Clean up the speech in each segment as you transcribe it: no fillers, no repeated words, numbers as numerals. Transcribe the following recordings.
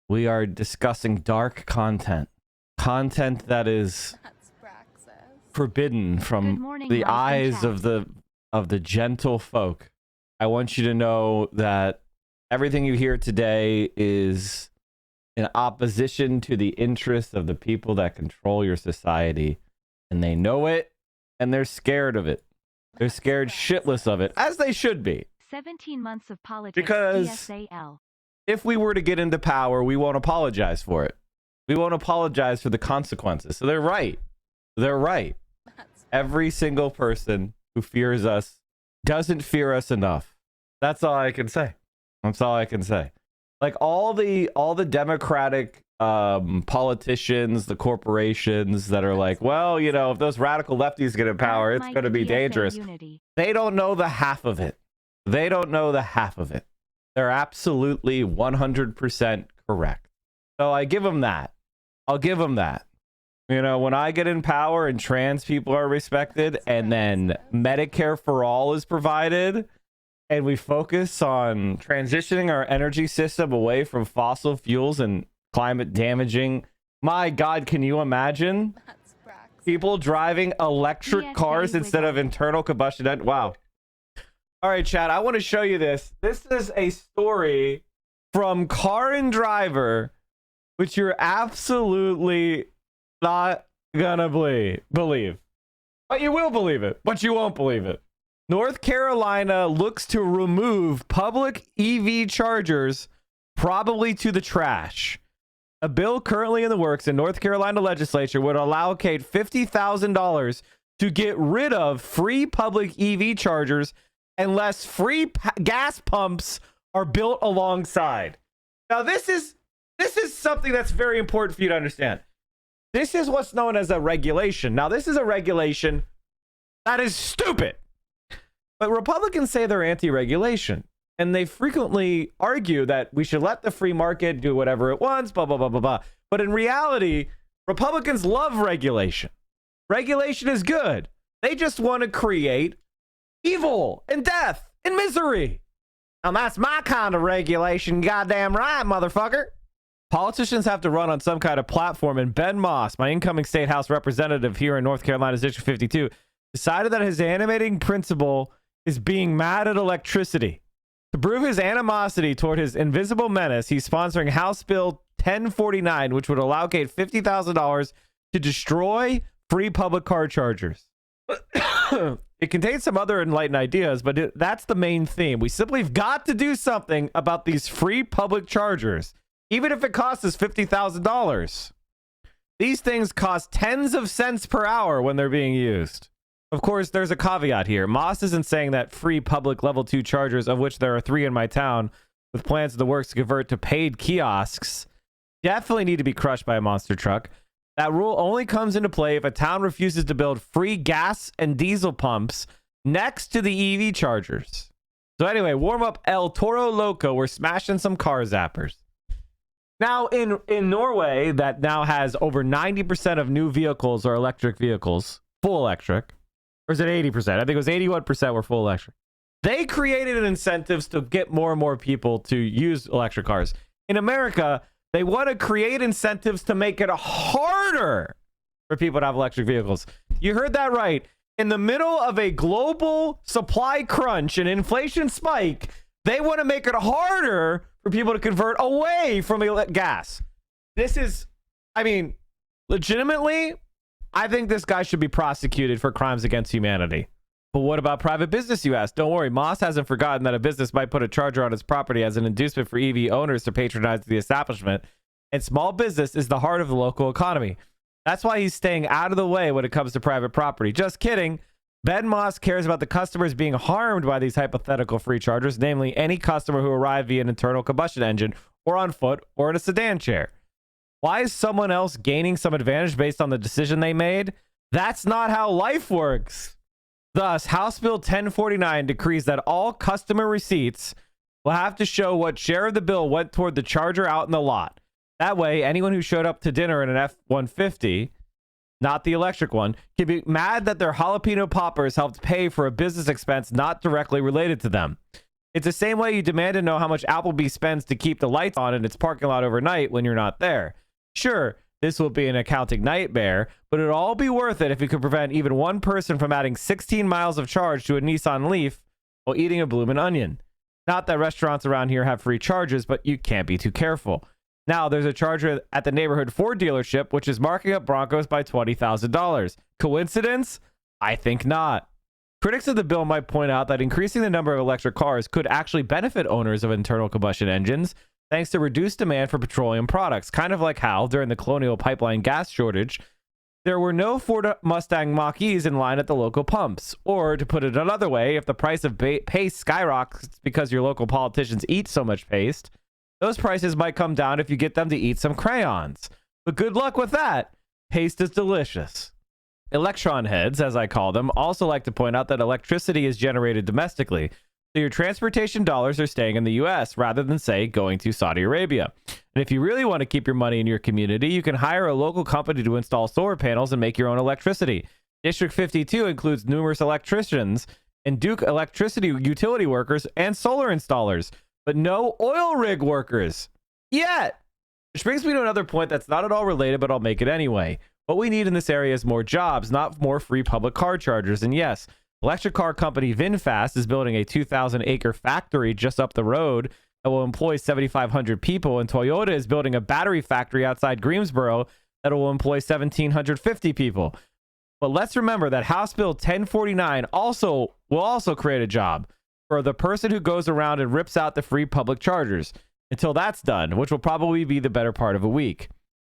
We are discussing dark content. Content that is forbidden from the eyes of the gentle folk. I want you to know that everything you hear today is in opposition to the interests of the people that control your society. And they know it, and they're scared of it. They're scared shitless of it, as they should be. 17 months of politics. Because DSAL. if we were to get into power, we won't apologize for it. We won't apologize for the consequences. So they're right. They're right. Every single person who fears us doesn't fear us enough. That's all I can say. That's all I can say. Like all the Democratic politicians, the corporations that are like, well, you know, if those radical lefties get in power, it's going to be dangerous. Unity. They don't know the half of it. They don't know the half of it. They're absolutely 100% correct. So I give them that. I'll give them that. You know, when I get in power and trans people are respected and then Medicare for all is provided and we focus on transitioning our energy system away from fossil fuels and climate damaging. My God, can you imagine people driving electric cars instead of internal combustion? Wow. All right, Chad, I want to show you this. This is a story from Car and Driver, which you're absolutely not gonna believe. But you will believe it, but you won't believe it. North Carolina looks to remove public EV chargers, probably to the trash. A bill currently in the works in North Carolina legislature would allocate $50,000 to get rid of free public EV chargers unless free gas pumps are built alongside. Now, this is something that's very important for you to understand. This is what's known as a regulation. Now, this is a regulation that is stupid. But Republicans say they're anti-regulation. And they frequently argue that we should let the free market do whatever it wants, blah, blah, blah, blah, blah. But in reality, Republicans love regulation. Regulation is good. They just want to create evil and death and misery. Now, that's my kind of regulation, goddamn right, motherfucker. Politicians have to run on some kind of platform, and Ben Moss, my incoming state house representative here in North Carolina's District 52, decided that his animating principle is being mad at electricity. To prove his animosity toward his invisible menace, he's sponsoring House Bill 1049, which would allocate $50,000 to destroy free public car chargers. It contains some other enlightened ideas, but that's the main theme. We simply have got to do something about these free public chargers, even if it costs us $50,000. These things cost tens of cents per hour when they're being used. Of course, there's a caveat here. Moss isn't saying that free public level 2 chargers, of which there are 3 in my town, with plans in the works to convert to paid kiosks, definitely need to be crushed by a monster truck. That rule only comes into play if a town refuses to build free gas and diesel pumps next to the EV chargers. So anyway, warm up El Toro Loco. We're smashing some car zappers. Now, in Norway, that now has over 90% of new vehicles are electric vehicles, full electric. Or is it 80%? I think it was 81% were full electric. They created incentives to get more and more people to use electric cars. In America, they want to create incentives to make it harder for people to have electric vehicles. You heard that right. In the middle of a global supply crunch and inflation spike, they want to make it harder for people to convert away from gas. This is, I mean, legitimately, I think this guy should be prosecuted for crimes against humanity. But what about private business, you ask? Don't worry, Moss hasn't forgotten that a business might put a charger on its property as an inducement for EV owners to patronize the establishment. And small business is the heart of the local economy. That's why he's staying out of the way when it comes to private property. Just kidding. Ben Moss cares about the customers being harmed by these hypothetical free chargers, namely any customer who arrived via an internal combustion engine or on foot or in a sedan chair. Why is someone else gaining some advantage based on the decision they made? That's not how life works. Thus, House Bill 1049 decrees that all customer receipts will have to show what share of the bill went toward the charger out in the lot. That way, anyone who showed up to dinner in an F-150, not the electric one, can be mad that their jalapeno poppers helped pay for a business expense not directly related to them. It's the same way you demand to know how much Applebee spends to keep the lights on in its parking lot overnight when you're not there. Sure, this will be an accounting nightmare, but it'll all be worth it if you could prevent even one person from adding 16 miles of charge to a Nissan Leaf while eating a bloomin' onion. Not that restaurants around here have free charges, but you can't be too careful. Now, there's a charger at the neighborhood Ford dealership, which is marking up Broncos by $20,000. Coincidence? I think not. Critics of the bill might point out that increasing the number of electric cars could actually benefit owners of internal combustion engines, thanks to reduced demand for petroleum products, kind of like how, during the Colonial Pipeline gas shortage, there were no Ford Mustang Mach-E's in line at the local pumps. Or, to put it another way, if the price of paste skyrockets because your local politicians eat so much paste, those prices might come down if you get them to eat some crayons. But good luck with that. Paste is delicious. Electron heads, as I call them, also like to point out that electricity is generated domestically, so your transportation dollars are staying in the US rather than, say, going to Saudi Arabia. And if you really want to keep your money in your community, you can hire a local company to install solar panels and make your own electricity. District 52 includes numerous electricians and Duke electricity utility workers and solar installers, but no oil rig workers yet. Which brings me to another point that's not at all related, but I'll make it anyway. What we need in this area is more jobs, not more free public car chargers. And yes, electric car company VinFast is building a 2,000-acre factory just up the road that will employ 7,500 people, and Toyota is building a battery factory outside Greensboro that will employ 1,750 people. But let's remember that House Bill 1049 will also create a job for the person who goes around and rips out the free public chargers. Until that's done, which will probably be the better part of a week.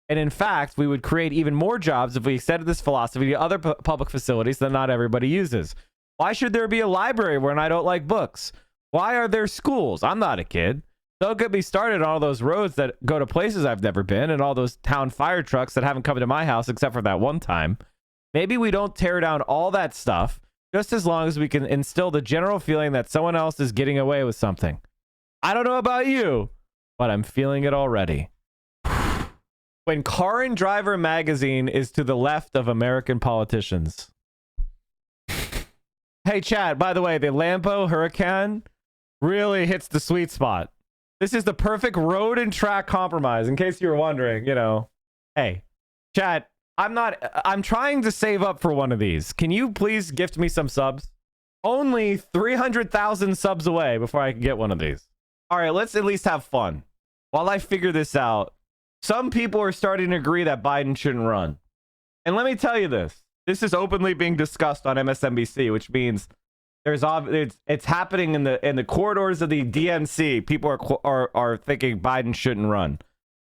And in fact, we would create even more jobs if we extended this philosophy to other public facilities that not everybody uses. Why should there be a library when I don't like books? Why are there schools? I'm not a kid. Don't get me started on all those roads that go to places I've never been and all those town fire trucks that haven't come to my house except for that one time. Maybe we don't tear down all that stuff just as long as we can instill the general feeling that someone else is getting away with something. I don't know about you, but I'm feeling it already. When Car and Driver magazine is to the left of American politicians. Hey, Chad, by the way, the Lambo Huracan really hits the sweet spot. This is the perfect road and track compromise, in case you were wondering, you know. Hey, Chad, I'm trying to save up for one of these. Can you please gift me some subs? Only 300,000 subs away before I can get one of these. All right, let's at least have fun. While I figure this out, some people are starting to agree that Biden shouldn't run. And let me tell you this. This is openly being discussed on MSNBC, which means it's happening in the corridors of the DNC. People are thinking Biden shouldn't run.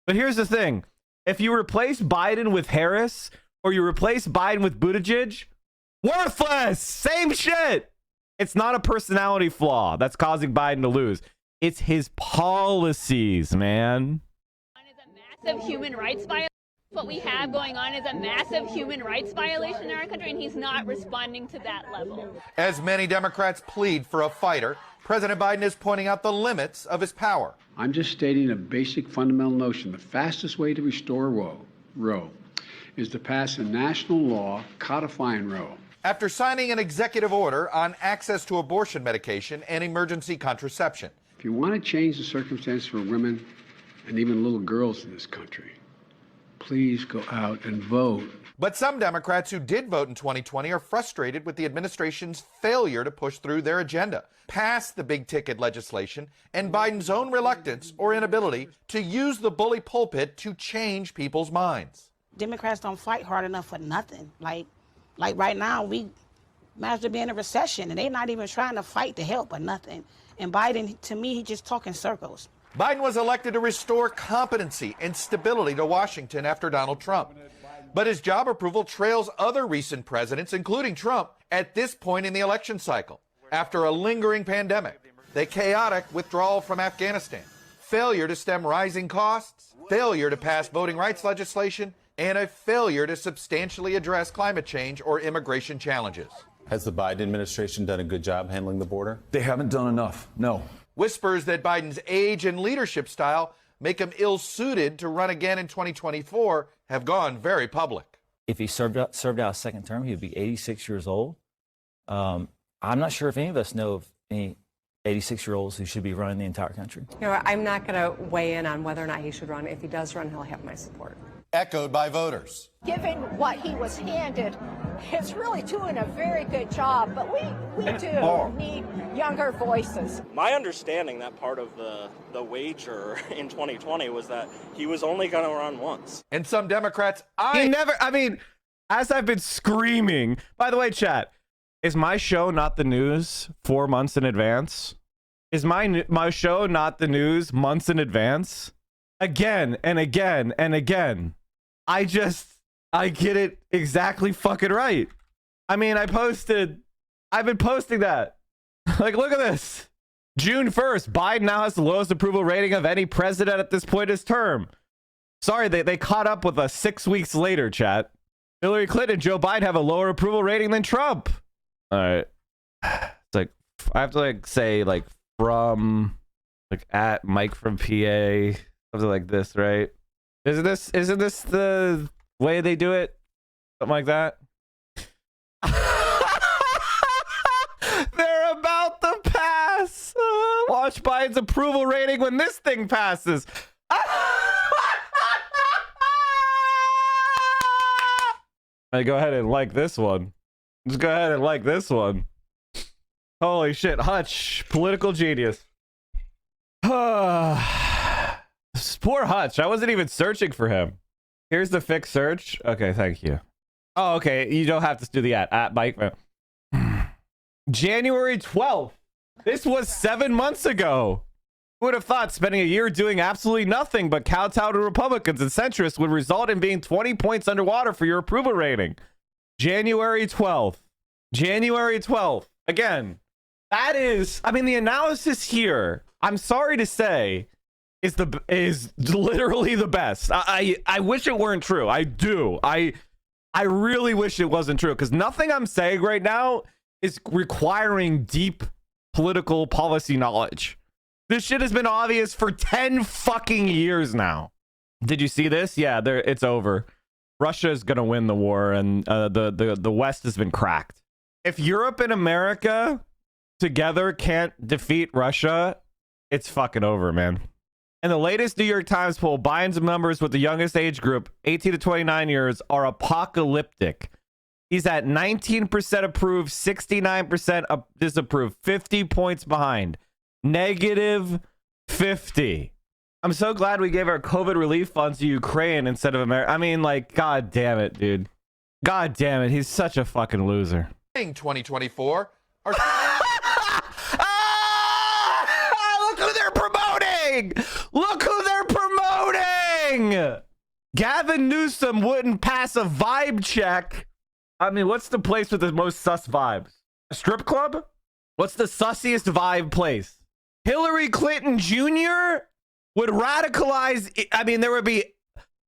But here's the thing. If you replace Biden with Harris or you replace Biden with Buttigieg, worthless. Same shit. It's not a personality flaw that's causing Biden to lose. It's his policies, man. Massive human rights violation. What we have going on is a massive human rights violation in our country, and he's not responding to that level. As many Democrats plead for a fighter, President Biden is pointing out the limits of his power. I'm just stating a basic fundamental notion. The fastest way to restore Roe is to pass a national law codifying Roe. After signing an executive order on access to abortion medication and emergency contraception. If you want to change the circumstances for women and even little girls in this country, please go out and vote. But some Democrats who did vote in 2020 are frustrated with the administration's failure to push through their agenda, pass the big-ticket legislation, and Biden's own reluctance or inability to use the bully pulpit to change people's minds. Democrats don't fight hard enough for nothing. Like right now, we might as well be in a recession, and they're not even trying to fight to help or nothing. And Biden, to me, he's just talking circles. Biden was elected to restore competency and stability to Washington after Donald Trump. But his job approval trails other recent presidents, including Trump, at this point in the election cycle. After a lingering pandemic, the chaotic withdrawal from Afghanistan, failure to stem rising costs, failure to pass voting rights legislation, and a failure to substantially address climate change or immigration challenges. Has the Biden administration done a good job handling the border? They haven't done enough, no. Whispers that Biden's age and leadership style make him ill-suited to run again in 2024 have gone very public. If he served out a second term, he would be 86 years old. I'm not sure if any of us know of any 86-year-olds who should be running the entire country. You know, I'm not going to weigh in on whether or not he should run. If he does run, he'll have my support. Echoed by voters. Given what he was handed, it's really doing a very good job, but we do need younger voices. My understanding, that part of the wager in 2020 was that he was only going to run once. And some Democrats, as I've been screaming, by the way, chat, is my show not the news 4 months in advance? Is my show not the news months in advance? Again and again and again. I get it exactly fucking right. I mean, I've been posting that. Like, look at this. June 1st, Biden now has the lowest approval rating of any president at this point in his term. Sorry, they caught up with us 6 weeks later, chat. Hillary Clinton and Joe Biden have a lower approval rating than Trump. All right. It's like, I have to like say like from like at Mike from PA, something like this, right? Isn't this the way they do it? Something like that. They're about to pass. Watch Biden's approval rating when this thing passes. I go ahead and like this one. Just go ahead and like this one. Holy shit, Hutch, political genius. Poor Hutch, I wasn't even searching for him. Here's the fixed search. Okay, thank you. Oh, okay, you don't have to do the at Mike. January 12th. This was 7 months ago. Who would have thought spending a year doing absolutely nothing but kowtow to Republicans and centrists would result in being 20 points underwater for your approval rating? January 12th. January 12th. Again, that is, I mean, the analysis here, I'm sorry to say, is literally the best. I wish it weren't true. I do. I really wish it wasn't true, because nothing I'm saying right now is requiring deep political policy knowledge. This shit has been obvious for 10 fucking years now. Did you see this? Yeah, it's over. Russia is going to win the war, and the West has been cracked. If Europe and America together can't defeat Russia, it's fucking over, man. And the latest New York Times poll, Biden's numbers with the youngest age group, 18 to 29 years, are apocalyptic. He's at 19% approved, 69% disapprove, 50 points behind. Negative 50. I'm so glad we gave our COVID relief funds to Ukraine instead of America. I mean, like, god damn it, dude. God damn it. He's such a fucking loser. 2024 are... Look who they're promoting! Look who they're promoting! Gavin Newsom wouldn't pass a vibe check. I mean, what's the place with the most sus vibes? A strip club? What's the sussiest vibe place? Hillary Clinton Jr. would radicalize. I mean, there would be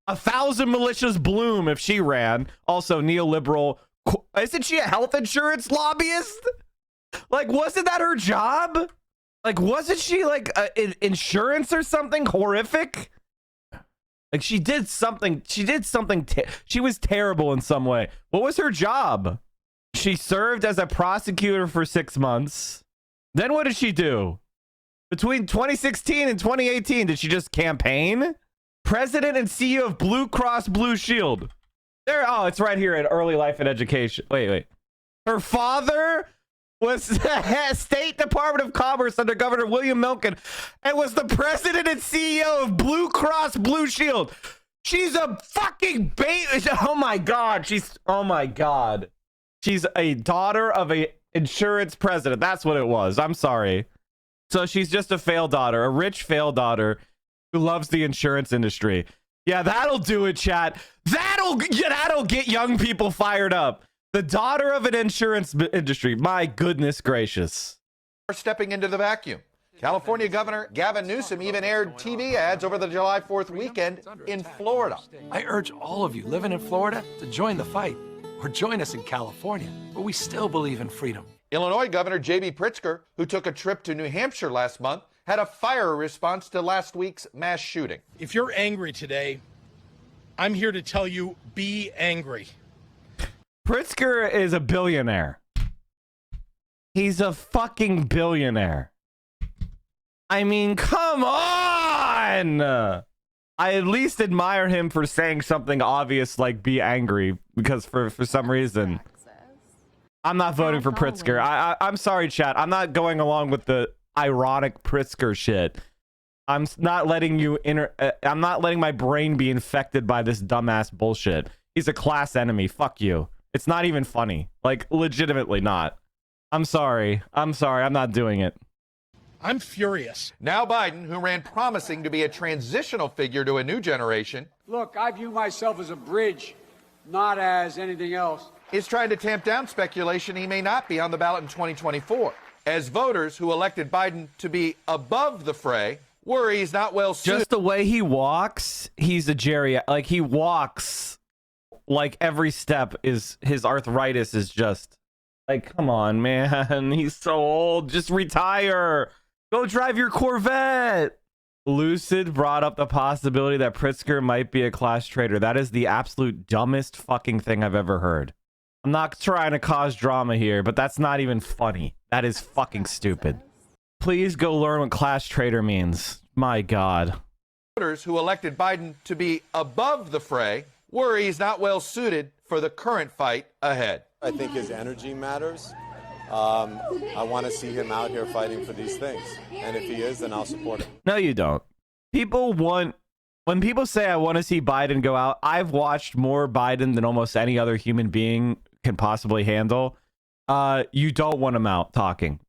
1,000 militias bloom if she ran. Also, neoliberal. Isn't she a health insurance lobbyist? Like, wasn't that her job? Like, wasn't she like insurance or something horrific? Like, she did something. She was terrible in some way. What was her job? She served as a prosecutor for 6 months. Then what did she do? Between 2016 and 2018, did she just campaign? President and CEO of Blue Cross Blue Shield. There, oh, it's right here in Early Life and Education. Wait. Her father was the State Department of Commerce under Governor William Milken and was the president and CEO of Blue Cross Blue Shield. She's a fucking baby. Oh my God. Oh my God. She's a daughter of a insurance president. That's what it was. I'm sorry. So she's just a failed daughter, a rich failed daughter who loves the insurance industry. Yeah, that'll do it, chat. That'll get young people fired up. The daughter of an insurance industry. My goodness gracious. Are stepping into the vacuum. California Governor Gavin Newsom even aired TV ads over the July 4th weekend in Florida. I urge all of you living in Florida to join the fight, or join us in California, where we still believe in freedom. Illinois Governor J.B. Pritzker, who took a trip to New Hampshire last month, had a fire response to last week's mass shooting. If you're angry today, I'm here to tell you, be angry. Pritzker is a billionaire. He's a fucking billionaire. I mean, come on! I at least admire him for saying something obvious like be angry, because for some reason I'm not voting for Pritzker. I'm sorry, chat. I'm not going along with the ironic Pritzker shit. I'm not letting you I'm not letting my brain be infected by this dumbass bullshit. He's a class enemy. Fuck you. It's not even funny. Like, legitimately not. I'm sorry. I'm not doing it. I'm furious. Now Biden, who ran promising to be a transitional figure to a new generation, Look, I view myself as a bridge, not as anything else. is trying to tamp down speculation he may not be on the ballot in 2024. As voters who elected Biden to be above the fray worry he's not well suited. Just the way he walks, he's a geriatric. Like, he walks like every step is his arthritis is just like, come on, man. He's so old. Just retire. Go drive your Corvette. Lucid brought up the possibility that Pritzker might be a class traitor. That is the absolute dumbest fucking thing I've ever heard. I'm not trying to cause drama here, but that's not even funny. That is fucking stupid. Please go learn what class traitor means. My God. Voters who elected Biden to be above the fray worry he's not well suited for the current fight ahead. I think his energy matters. I want to see him out here fighting for these things. And if he is, then I'll support him. No, you don't. When people say I want to see Biden go out, I've watched more Biden than almost any other human being can possibly handle. You don't want him out talking.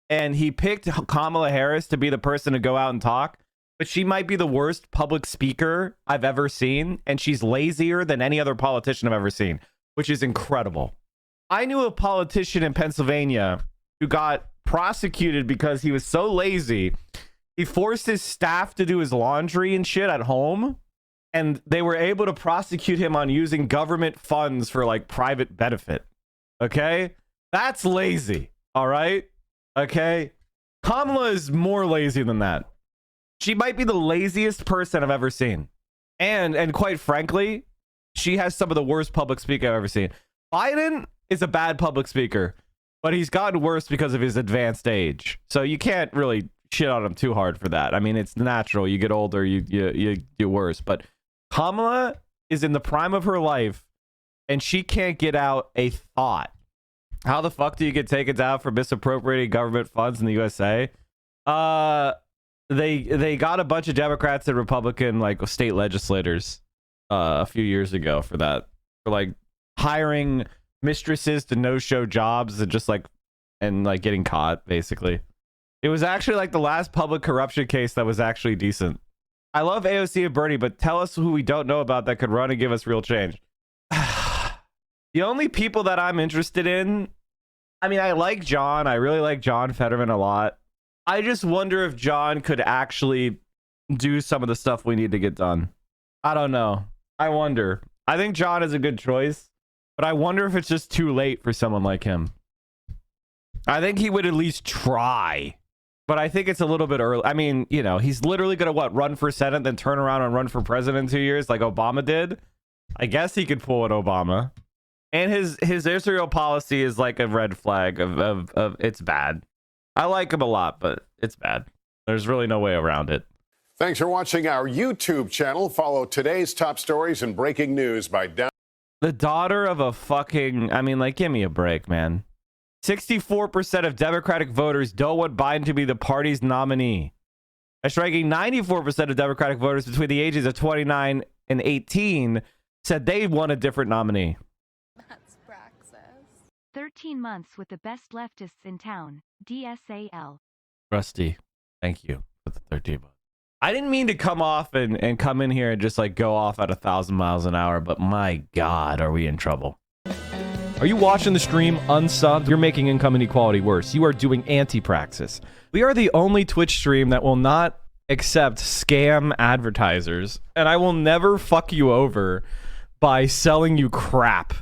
And he picked Kamala Harris to be the person to go out and talk, but she might be the worst public speaker I've ever seen, and she's lazier than any other politician I've ever seen, which is incredible. I knew a politician in Pennsylvania who got prosecuted because he was so lazy. He forced his staff to do his laundry and shit at home, and they were able to prosecute him on using government funds for like private benefit. Okay? That's lazy. All right? Okay? Kamala is more lazy than that. She might be the laziest person I've ever seen. And quite frankly, she has some of the worst public speaking I've ever seen. Biden is a bad public speaker, but he's gotten worse because of his advanced age. So you can't really shit on him too hard for that. I mean, it's natural. You get older, you do worse. But Kamala is in the prime of her life, and she can't get out a thought. How the fuck do you get taken down for misappropriating government funds in the USA? They got a bunch of Democrats and Republican like state legislators a few years ago for that, for like hiring mistresses to no-show jobs and just like getting caught. Basically, it was actually like the last public corruption case that was actually decent. I love AOC and Bernie, but tell us who we don't know about that could run and give us real change. The only people that I'm interested in, I mean, I like John. I really like John Fetterman a lot. I just wonder if John could actually do some of the stuff we need to get done. I don't know. I wonder. I think John is a good choice, but I wonder if it's just too late for someone like him. I think he would at least try, but I think it's a little bit early. I mean, you know, he's literally going to run for Senate, then turn around and run for president in 2 years like Obama did. I guess he could pull an Obama. And his Israel policy is like a red flag of it's bad. I like him a lot, but it's bad. There's really no way around it. Thanks for watching our YouTube channel. Follow today's top stories and breaking news by the daughter of a fucking, I mean, like, give me a break, man. 64% of Democratic voters don't want Biden to be the party's nominee. A striking 94% of Democratic voters between the ages of 29 and 18 said they want a different nominee. 13 months with the best leftists in town. DSAL. Rusty, thank you for the 13 months. I didn't mean to come off and come in here and just like go off at 1,000 miles an hour, but my God, are we in trouble? Are you watching the stream unsubbed? You're making income inequality worse. You are doing anti-praxis. We are the only Twitch stream that will not accept scam advertisers, and I will never fuck you over by selling you crap